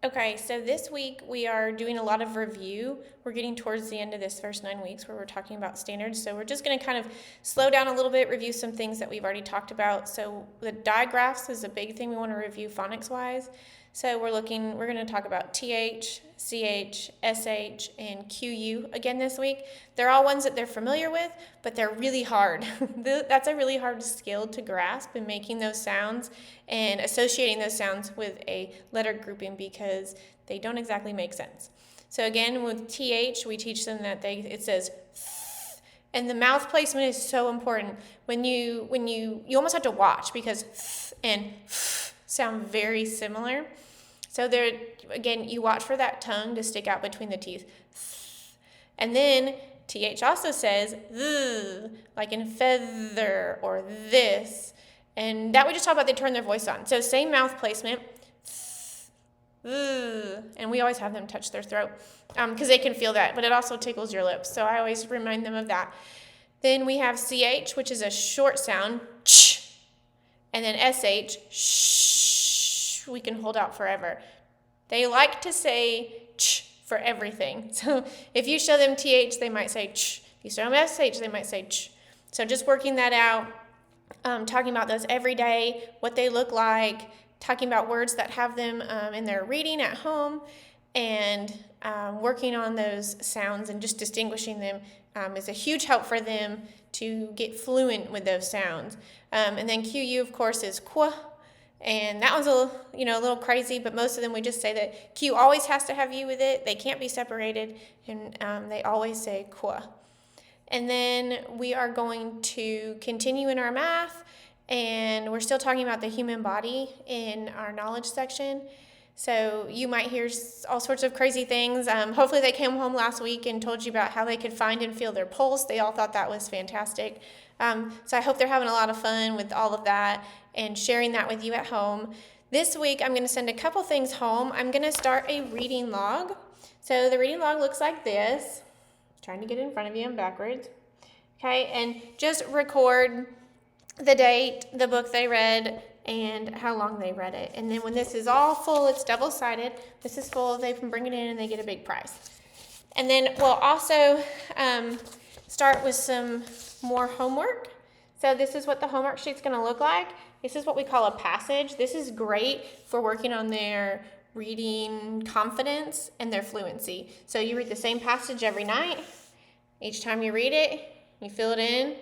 Okay, so this week we are doing a lot of review. We're getting towards the end of this first 9 weeks where we're talking about standards. So we're just going to kind of slow down a little bit, review some things that we've already talked about. So the digraphs is a big thing we want to review phonics wise. So we're going to talk about TH, CH, SH, and QU again this week. They're all ones that they're familiar with, but they're really hard. That's a really hard skill to grasp in making those sounds and associating those sounds with a letter grouping because they don't exactly make sense. So again, with TH, we teach them that it says th, and the mouth placement is so important. When you almost have to watch because th and f sound very similar. So again, you watch for that tongue to stick out between the teeth. And then TH also says th, like in feather or this. And that we just talk about they turn their voice on. So same mouth placement. And we always have them touch their throat because they can feel that, but it also tickles your lips. So I always remind them of that. Then we have CH, which is a short sound, ch, and then SH, shh, we can hold out forever. They like to say ch for everything. So if you show them TH, they might say ch. If you show them SH, they might say ch. So just working that out, talking about those every day, what they look like, talking about words that have them in their reading at home, and working on those sounds and just distinguishing them is a huge help for them to get fluent with those sounds. And then QU, of course, is qu, and that one's a little crazy, but most of them we just say that Q always has to have U with it. They can't be separated, and they always say qu. And then we are going to continue in our math, and we're still talking about the human body in our knowledge section. So you might hear all sorts of crazy things. Hopefully they came home last week and told you about how they could find and feel their pulse. They all thought that was fantastic. So I hope they're having a lot of fun with all of that and sharing that with you at home. This week I'm going to send a couple things home. I'm going to start a reading log. So the reading log looks like this. Trying to get it in front of you and backwards. Okay, and just record the date, the book they read, and how long they read it. And then when this is all full, it's double-sided. This is full, they can bring it in and they get a big prize. And then we'll also start with some more homework. So this is what the homework sheet's going to look like. This is what we call a passage. This is great for working on their reading confidence and their fluency. So you read the same passage every night. Each time you read it, you fill it in,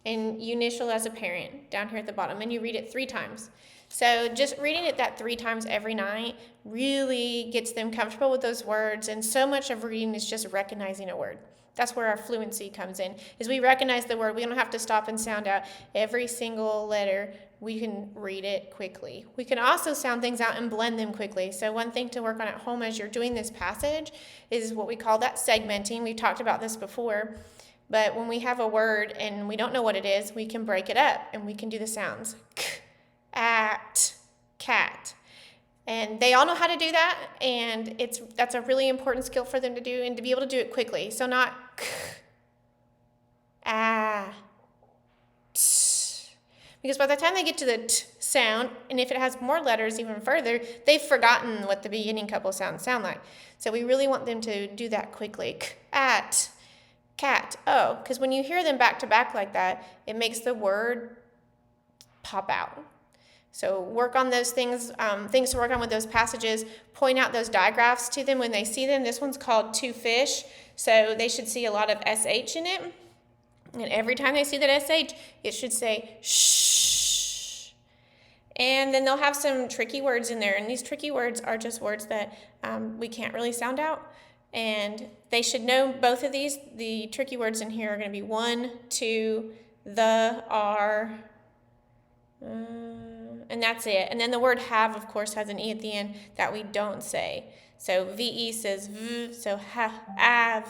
and you initial as a parent down here at the bottom, and you read it 3 times. So just reading it that 3 times every night really gets them comfortable with those words, and so much of reading is just recognizing a word. That's where our fluency comes in, is we recognize the word. We don't have to stop and sound out every single letter. We can read it quickly. We can also sound things out and blend them quickly. So one thing to work on at home as you're doing this passage is what we call that segmenting. We've talked about this before. But when we have a word and we don't know what it is, we can break it up and we can do the sounds. K, at, cat. And they all know how to do that, and that's a really important skill for them to do and to be able to do it quickly. So not k, ah, t. Because by the time they get to the t sound, and if it has more letters even further, they've forgotten what the beginning couple sounds sound like. So we really want them to do that quickly. K, at, cat. Oh, because when you hear them back to back like that, it makes the word pop out. So work on those things, things to work on with those passages. Point out those digraphs to them when they see them. This one's called two fish, so they should see a lot of SH in it. And every time they see that SH, it should say shh. And then they'll have some tricky words in there, and these tricky words are just words that we can't really sound out. And they should know both of these. The tricky words in here are going to be one, two, the, are, and that's it. And then the word have, of course, has an E at the end that we don't say. So VE says V, so ha, av.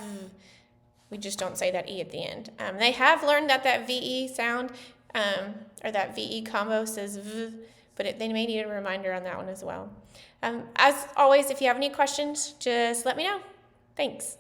We just don't say that E at the end. They have learned that VE sound, or that VE combo says V, but they may need a reminder on that one as well. As always, if you have any questions, just let me know. Thanks.